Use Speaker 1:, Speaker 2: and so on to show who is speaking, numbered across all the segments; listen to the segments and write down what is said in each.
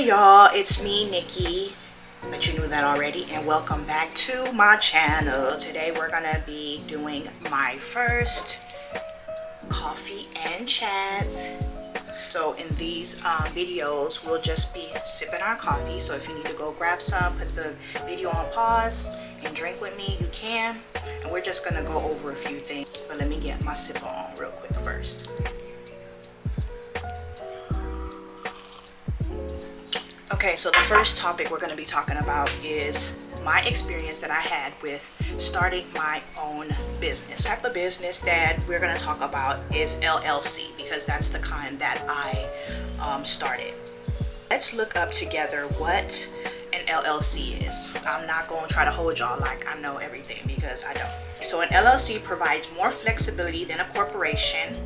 Speaker 1: y'all, it's me, Nikki, but you knew that already, and welcome back to my channel. Today we're gonna be doing my first coffee and chats. So in these videos, we'll just be sipping our coffee. So if you need to go grab some, put the video on pause and drink with me, you can. And we're just gonna go over a few things. But let me get my sip on real quick first. Okay, so the first topic we're going to be talking about is my experience that I had with starting my own business. The type of business that we're going to talk about is LLC, because that's the kind that I started. Let's look up together what an LLC is. I'm not going to try to hold y'all like I know everything, because I don't. So an LLC provides more flexibility than a corporation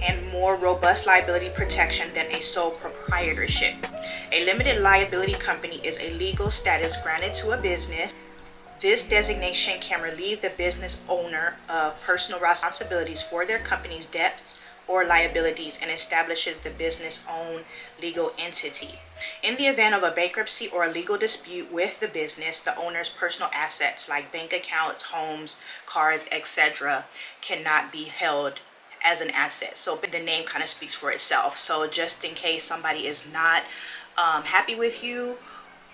Speaker 1: and more robust liability protection than a sole proprietorship. A limited liability company is a legal status granted to a business. This designation can relieve the business owner of personal responsibilities for their company's debts or liabilities and establishes the business own legal entity. In the event of a bankruptcy or a legal dispute with the business, the owner's personal assets like bank accounts, homes, cars, etc. cannot be held as an asset. So the name kind of speaks for itself. So just in case somebody is not happy with you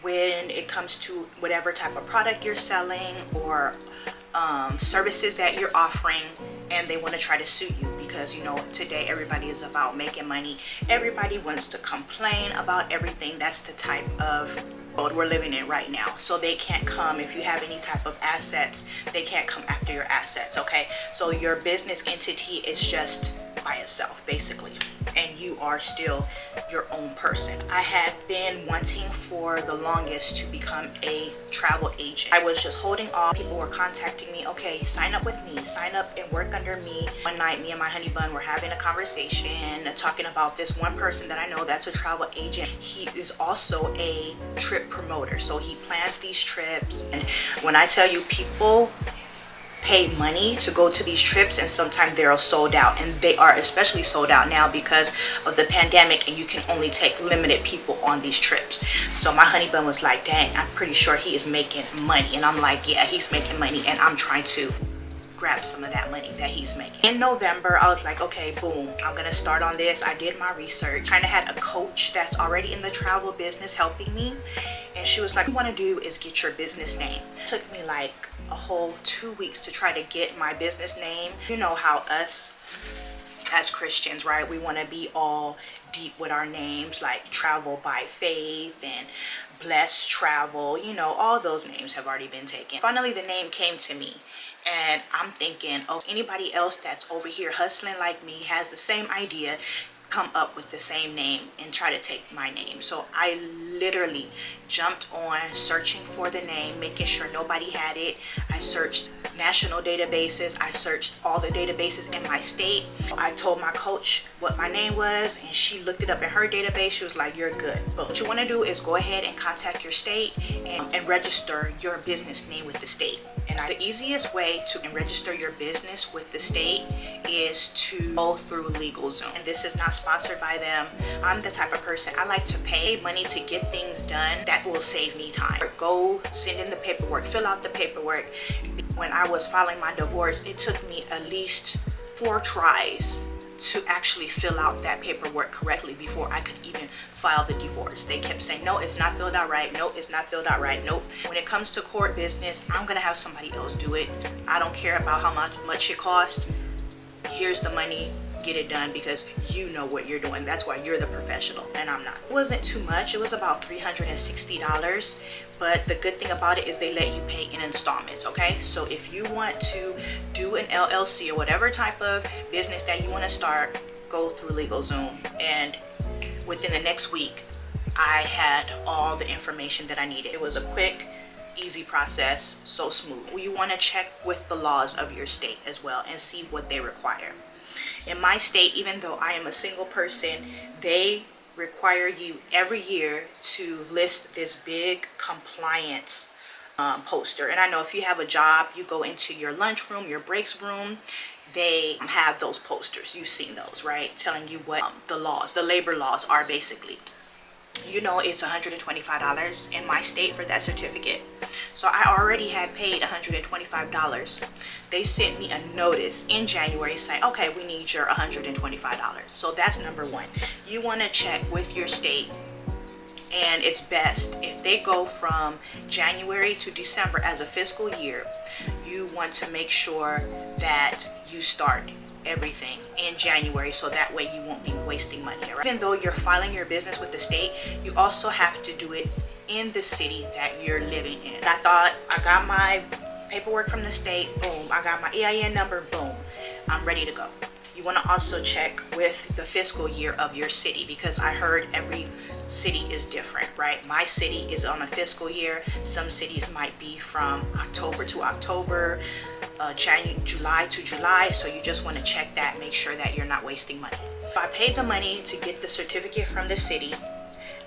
Speaker 1: when it comes to whatever type of product you're selling or services that you're offering, and they want to try to sue you, because you know today everybody is about making money. Everybody wants to complain about everything. That's the type of world we're living in right now. So they can't come, if you have any type of assets, they can't come after your assets. Okay, so your business entity is just by itself basically, and you are still your own person. I had been wanting for the longest to become a travel agent. I was just holding off. People were contacting me, okay, sign up with me, sign up and work under me. One night me and my honey bun were having a conversation talking about this one person that I know that's a travel agent. He is also a trip promoter, so he plans these trips, and when I tell you, people pay money to go to these trips, and sometimes they're sold out, and they are especially sold out now because of the pandemic, and you can only take limited people on these trips. So my honey bun was like, dang, I'm pretty sure he is making money. And I'm like, yeah, he's making money, and I'm trying to grab some of that money that he's making. In November, I was like, okay, boom, I'm gonna start on this. I did my research. Kind of had a coach that's already in the travel business helping me, and she was like, what you want to do is get your business name. It took me like a whole 2 weeks to try to get my business name. You know how us as Christians, right, we want to be all deep with our names, like Travel by Faith and Blessed Travel. You know, all those names have already been taken. Finally, the name came to me, and I'm thinking, oh, anybody else that's over here hustling like me has the same idea, come up with the same name and try to take my name. So I literally jumped on searching for the name, making sure nobody had it. I searched national databases. I searched all the databases in my state. I told my coach what my name was, and she looked it up in her database. She was like, you're good. But what you want to do is go ahead and contact your state and register your business name with the state. And the easiest way to register your business with the state is to go through LegalZoom. And this is not sponsored by them. I'm the type of person, I like to pay money to get things done. That will save me time. Go send in the paperwork, fill out the paperwork. When I was filing my divorce, it took me at least 4 tries to actually fill out that paperwork correctly before I could even file the divorce. They kept saying, no, it's not filled out right. No, it's not filled out right. Nope. When it comes to court business, I'm gonna have somebody else do it. I don't care about how much it costs. Here's the money, get it done, because you know what you're doing. That's why you're the professional and I'm not. It wasn't too much. It was about $360. But the good thing about it is they let you pay in installments, okay? So if you want to do an LLC or whatever type of business that you want to start, go through LegalZoom. And within the next week, I had all the information that I needed. It was a quick, easy process, so smooth. You want to check with the laws of your state as well and see what they require. In my state, even though I am a single person, they require you every year to list this big compliance poster. And I know if you have a job, you go into your lunchroom, your breaks room, they have those posters. You've seen those, right? Telling you what the laws, the labor laws are basically. you know, it's $125 in my state for that certificate. So I already had paid $125. They sent me a notice in January saying, okay, we need your $125. So that's number one. You want to check with your state, and it's best if they go from January to December as a fiscal year. You want to make sure that you start everything in January, so that way you won't be wasting money. Right? Even though you're filing your business with the state, you also have to do it in the city that you're living in. I thought, I got my paperwork from the state, boom, I got my EIN number, boom, I'm ready to go. You want to also check with the fiscal year of your city, because I heard every city is different, right? My city is on a fiscal year. Some cities might be from October to October, July to July. So you just want to check that, make sure that you're not wasting money. I paid the money to get the certificate from the city,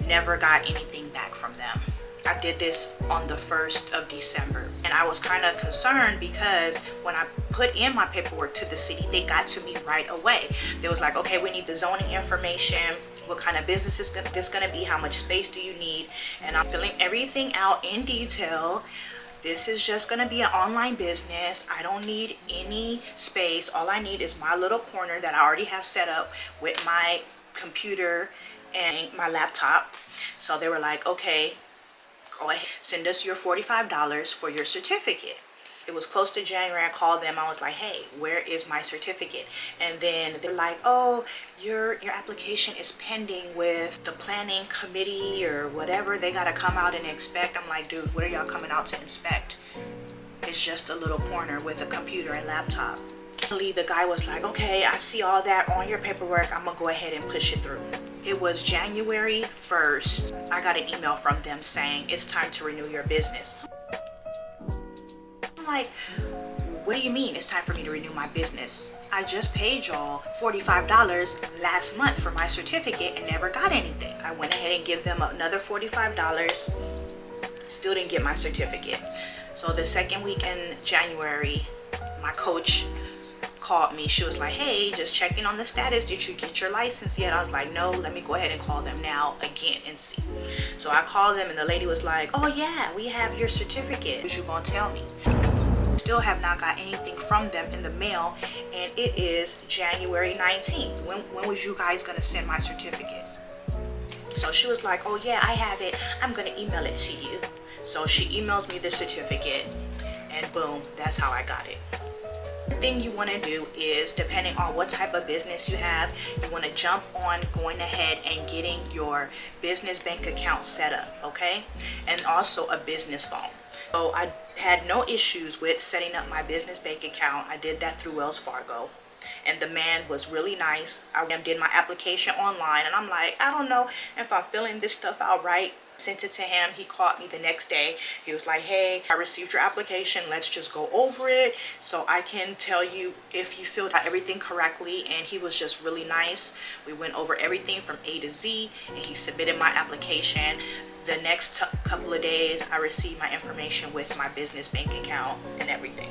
Speaker 1: never got anything back from them. I did this on the 1st of December, and I was kind of concerned because when I put in my paperwork to the city, they got to me right away. They was like, okay, we need the zoning information, what kind of business is this going to be, how much space do you need, and I'm filling everything out in detail. This is just going to be an online business. I don't need any space. All I need is my little corner that I already have set up with my computer and my laptop. So they were like, okay, go ahead, send us your $45 for your certificate. It was close to January. I called them. I was like, hey, where is my certificate? And then they're like, oh, your application is pending with the planning committee or whatever. They got to come out and inspect. I'm like, dude, what are y'all coming out to inspect? It's just a little corner with a computer and laptop. Finally, the guy was like, okay, I see all that on your paperwork. I'm going to go ahead and push it through. It was January 1st. I got an email from them saying it's time to renew your business. I'm like, what do you mean it's time for me to renew my business? I just paid y'all $45 last month for my certificate and never got anything. I went ahead and gave them another $45. Still didn't get my certificate. So the second week in January, my coach called me. She was like, hey, just checking on the status. Did you get your license yet? I was like, no, let me go ahead and call them now again and see. So I called them and the lady was like, oh yeah, we have your certificate. What you gonna tell me? Still have not got anything from them in the mail, and it is January 19th. When was you guys gonna send my certificate? So she was like, oh yeah, I have it. I'm gonna email it to you. So she emails me the certificate, and boom, that's how I got it. The thing you want to do is, depending on what type of business you have, you want to jump on going ahead and getting your business bank account set up, okay? And also a business phone. So I had no issues with setting up my business bank account. I did that through Wells Fargo, and the man was really nice. I did my application online, and I'm like, I don't know if I'm filling this stuff out right. Sent it to him. He called me the next day. He was like, hey, I received your application. Let's just go over it so I can tell you if you filled out everything correctly. And he was just really nice. We went over everything from A to Z, and he submitted my application. The next couple of days, I received my information with my business bank account and everything.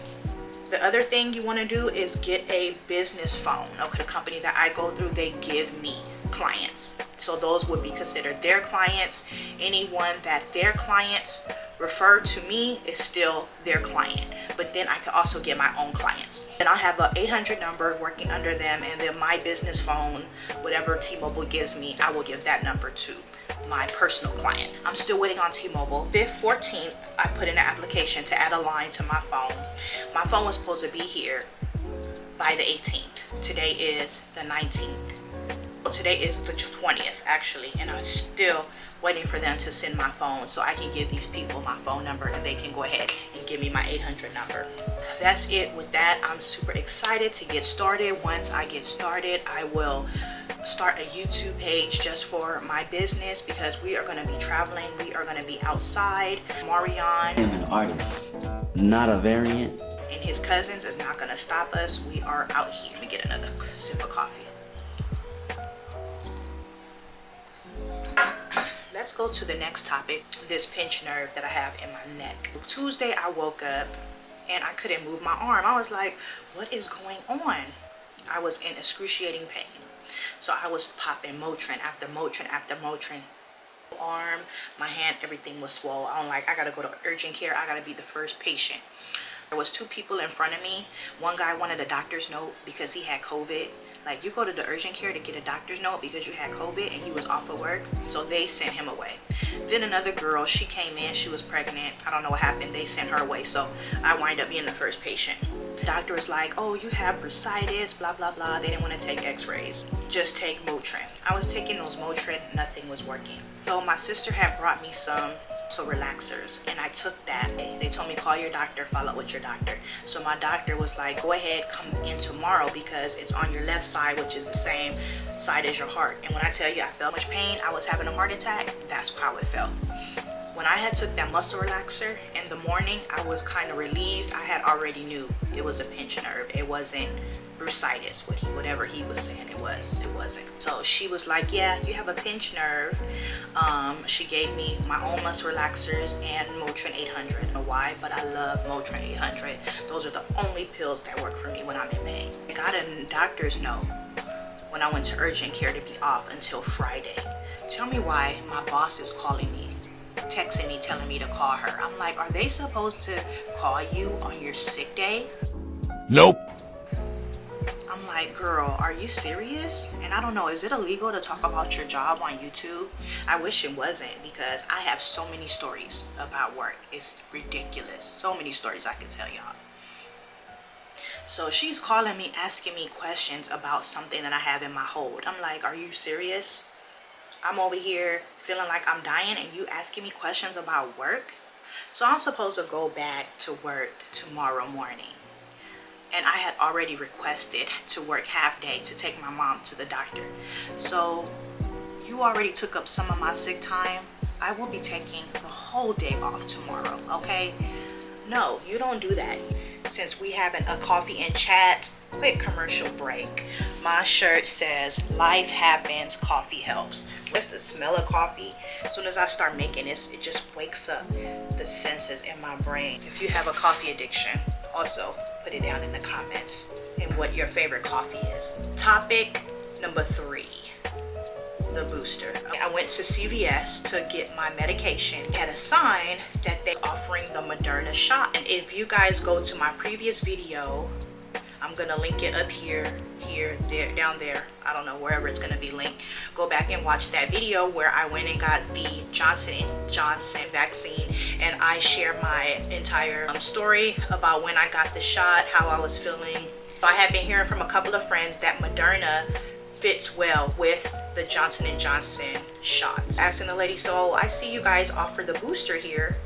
Speaker 1: The other thing you want to do is get a business phone. Okay, the company that I go through, they give me clients. So those would be considered their clients. Anyone that their clients refer to me is still their client. But then I can also get my own clients. And I have an 800 number working under them, and then my business phone, whatever T-Mobile gives me, I will give that number to my personal client. I'm still waiting on T-Mobile. The 14th, I put in an application to add a line to my phone. My phone was supposed to be here by the 18th. Today is the 19th. Today is the 20th actually, and I'm still waiting for them to send my phone so I can give these people my phone number and they can go ahead and give me my 800 number. That's it with that. I'm super excited to get started. Once I get started, I will start a YouTube page just for my business, because we are going to be traveling. We are going to be outside. Marion,
Speaker 2: I am an artist, not a variant.
Speaker 1: And his cousins is not going to stop us. We are out here. Let me get another sip of coffee. Let's go to the next topic, this pinched nerve that I have in my neck. Tuesday, I woke up and I couldn't move my arm. I was like, what is going on? I was in excruciating pain. So I was popping Motrin after Motrin after Motrin. arm, my hand, everything was swollen. I'm like, I gotta go to urgent care. I gotta be the first patient. There was 2 people in front of me. One guy wanted a doctor's note because he had COVID. Like, you go to the urgent care to get a doctor's note because you had COVID and you was off of work. So they sent him away. Then another girl, she came in, she was pregnant. I don't know what happened. They sent her away. So I wind up being the first patient. The doctor was like, oh, you have bursitis, blah, blah, blah. They didn't want to take x-rays. Just take Motrin. I was taking those Motrin, nothing was working. So my sister had brought me some relaxers and I took that. They told me call your doctor, follow up with your doctor. So my doctor was like, go ahead, come in tomorrow because it's on your left side, which is the same side as your heart. And when I tell you I felt much pain, I was having a heart attack, that's how it felt. When I had took that muscle relaxer in the morning, I was kind of relieved. I had already knew it was a pinched nerve. It wasn't bursitis, whatever he was saying it wasn't. So she was like, yeah, you have a pinched nerve. She gave me my own muscle relaxers and Motrin 800. I don't know why, but I love Motrin 800. Those are the only pills that work for me when I'm in pain. I got a doctor's note when I went to urgent care to be off until Friday. Tell me why my boss is calling me, texting me, telling me to call her. I'm like, are they supposed to call you on your sick day?
Speaker 3: Nope.
Speaker 1: I'm like, girl, are you serious? And I don't know, is it illegal to talk about your job on YouTube? I wish it wasn't because I have so many stories about work. It's ridiculous. So many stories I can tell y'all. So she's calling me, asking me questions about something that I have in my hold. I'm like, are you serious? I'm over here feeling like I'm dying and you asking me questions about work? So I'm supposed to go back to work tomorrow morning. And I had already requested to work half day to take my mom to the doctor. So you already took up some of my sick time. I will be taking the whole day off tomorrow, okay? No, you don't do that. Since we having a coffee and chat, quick commercial break. My shirt says, life happens, coffee helps. What's the smell of coffee? As soon as I start making this, it just wakes up the senses in my brain. If you have a coffee addiction, also put it down in the comments and what your favorite coffee is. Topic number 3, the booster. I went to CVS to get my medication. They had a sign that they're offering the Moderna shot. And if you guys go to my previous video, I'm gonna link it up here, there, down there. I don't know, wherever it's gonna be linked. Go back and watch that video where I went and got the Johnson & Johnson vaccine, and I share my entire story about when I got the shot, how I was feeling. I had been hearing from a couple of friends that Moderna fits well with the Johnson & Johnson shots. Asking the lady, so I see you guys offer the booster here.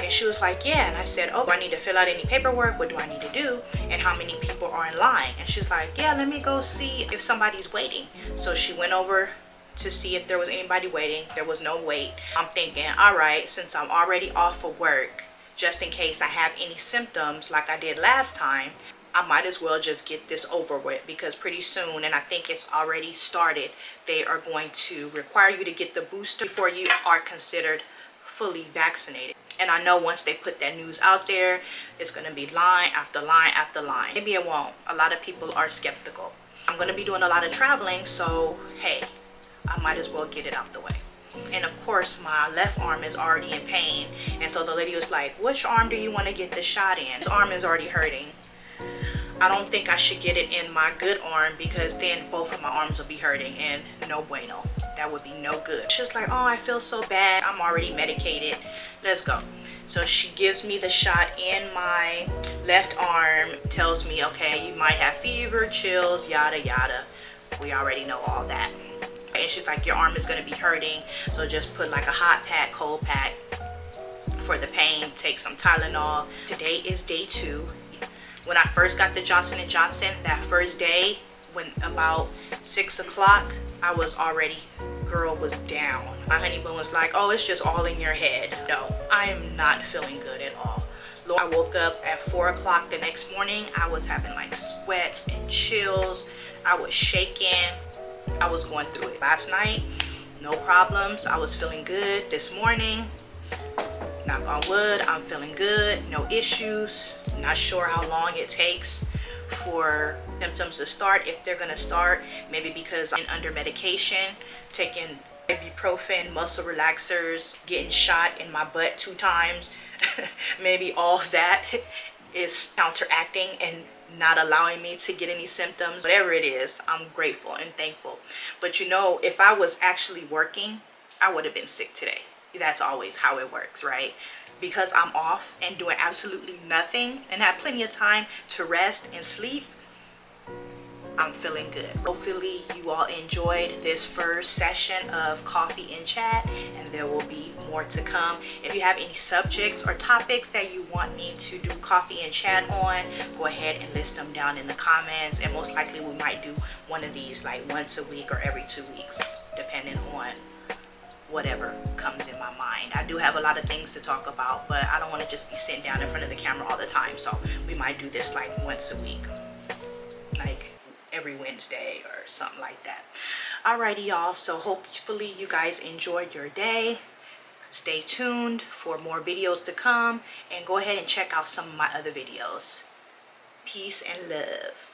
Speaker 1: And she was like, yeah. And I said, oh, do I need to fill out any paperwork? What do I need to do? And how many people are in line? And she's like, yeah, let me go see if somebody's waiting. So she went over to see if there was anybody waiting. There was no wait. I'm thinking, all right, since I'm already off of work, just in case I have any symptoms like I did last time, I might as well just get this over with, because pretty soon, and I think it's already started, they are going to require you to get the booster before you are considered fully vaccinated. And I know once they put that news out there, it's going to be line after line after line. Maybe it won't. A lot of people are skeptical. I'm going to be doing a lot of traveling, so hey, I might as well get it out the way. And of course, my left arm is already in pain. And so the lady was like, which arm do you want to get the shot in? This arm is already hurting. I don't think I should get it in my good arm because then both of my arms will be hurting, and no bueno. That would be no good. She's like, oh, I feel so bad. I'm already medicated. Let's go. So she gives me the shot in my left arm, tells me, okay, you might have fever, chills, yada, yada. We already know all that. And she's like, your arm is going to be hurting, so just put like a hot pack, cold pack for the pain. Take some Tylenol. Today is day 2. When I first got the Johnson & Johnson, that first day, when about 6 o'clock, I was already, girl was down. My honeymoon was like, oh, it's just all in your head. No, I am not feeling good at all. I woke up at 4 o'clock the next morning. I was having like sweats and chills. I was shaking. I was going through it. Last night, no problems. I was feeling good. This morning, knock on wood, I'm feeling good. No issues. Not sure how long it takes for symptoms to start, if they're going to start. Maybe because I'm under medication, taking ibuprofen, muscle relaxers, getting shot in my butt 2 times. Maybe all that is counteracting and not allowing me to get any symptoms. Whatever it is, I'm grateful and thankful. But you know, if I was actually working, I would have been sick today. That's always how it works, right? Because I'm off and doing absolutely nothing and have plenty of time to rest and sleep, I'm feeling good. Hopefully you all enjoyed this first session of Coffee and Chat, and there will be more to come. If you have any subjects or topics that you want me to do Coffee and Chat on, go ahead and list them down in the comments, and most likely we might do one of these like once a week or every 2 weeks, depending on whatever comes in my mind. I do have a lot of things to talk about, but I don't want to just be sitting down in front of the camera all the time, so we might do this like once a week, like every Wednesday or something like that. Alrighty y'all, so hopefully you guys enjoyed your day. Stay tuned for more videos to come, and go ahead and check out some of my other videos. Peace and love.